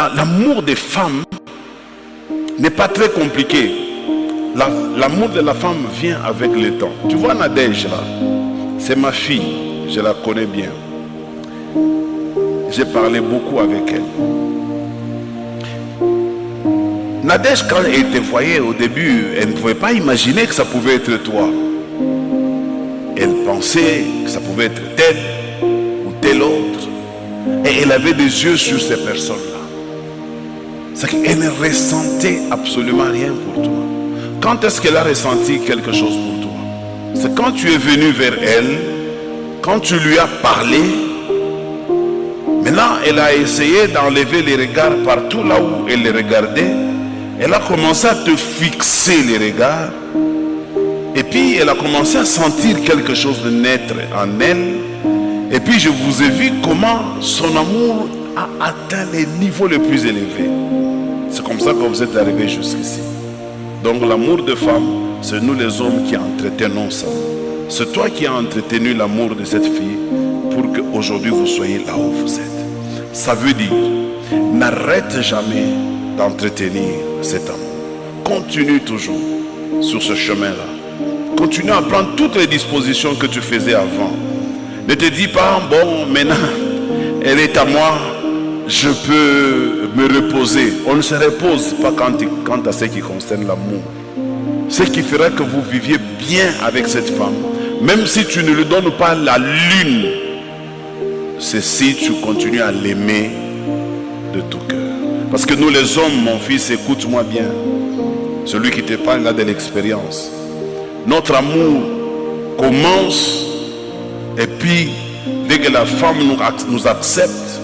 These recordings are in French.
l'amour des femmes n'est pas très compliqué. L'amour de la femme vient avec le temps. Tu vois Nadège là, c'est ma fille, je la connais bien. J'ai parlé beaucoup avec elle. Nadège, quand elle te voyait au début, elle ne pouvait pas imaginer que ça pouvait être toi. Elle pensait que ça pouvait être tel ou tel autre. Et elle avait des yeux sur ces personnes-là. C'est qu'elle ne ressentait absolument rien pour toi. Quand est-ce qu'elle a ressenti quelque chose pour toi? C'est quand tu es venu vers elle, quand tu lui as parlé. Maintenant, elle a essayé d'enlever les regards partout là où elle les regardait. Elle a commencé à te fixer les regards. Et puis, elle a commencé à sentir quelque chose de naître en elle. Et puis, je vous ai vu comment son amour a atteint les niveaux les plus élevés. C'est comme ça que vous êtes arrivés jusqu'ici. Donc l'amour de femme, c'est nous les hommes qui entretenons ça. C'est toi qui as entretenu l'amour de cette fille pour qu'aujourd'hui vous soyez là où vous êtes. Ça veut dire, n'arrête jamais d'entretenir cet amour. Continue toujours sur ce chemin-là. Continue à prendre toutes les dispositions que tu faisais avant. Ne te dis pas, bon, maintenant, elle est à moi, je peux me reposer. On ne se repose pas quant à ce qui concerne l'amour. Ce qui fera que vous viviez bien avec cette femme, même si tu ne lui donnes pas la lune, c'est si tu continues à l'aimer de tout cœur. Parce que nous les hommes, mon fils, écoute-moi bien, celui qui te parle là de l'expérience. Notre amour commence et puis dès que la femme nous accepte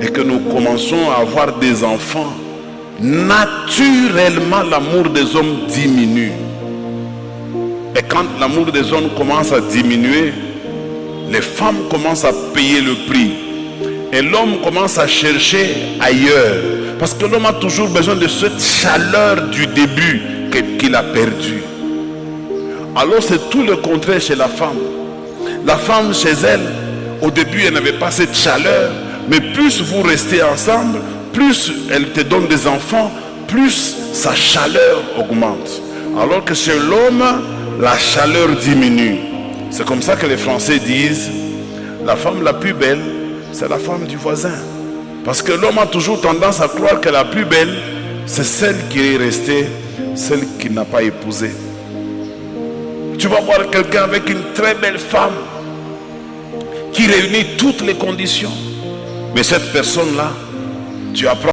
et que nous commençons à avoir des enfants, naturellement l'amour des hommes diminue. Et quand l'amour des hommes commence à diminuer, les femmes commencent à payer le prix. Et l'homme commence à chercher ailleurs. Parce que l'homme a toujours besoin de cette chaleur du début qu'il a perdue. Alors c'est tout le contraire chez la femme. La femme chez elle, au début elle n'avait pas cette chaleur. Mais plus vous restez ensemble, plus elle te donne des enfants, plus sa chaleur augmente. Alors que chez l'homme, la chaleur diminue. C'est comme ça que les Français disent, la femme la plus belle, c'est la femme du voisin. Parce que l'homme a toujours tendance à croire que la plus belle, c'est celle qui est restée, celle qui n'a pas épousé. Tu vas voir quelqu'un avec une très belle femme qui réunit toutes les conditions. Mais cette personne-là, tu apprends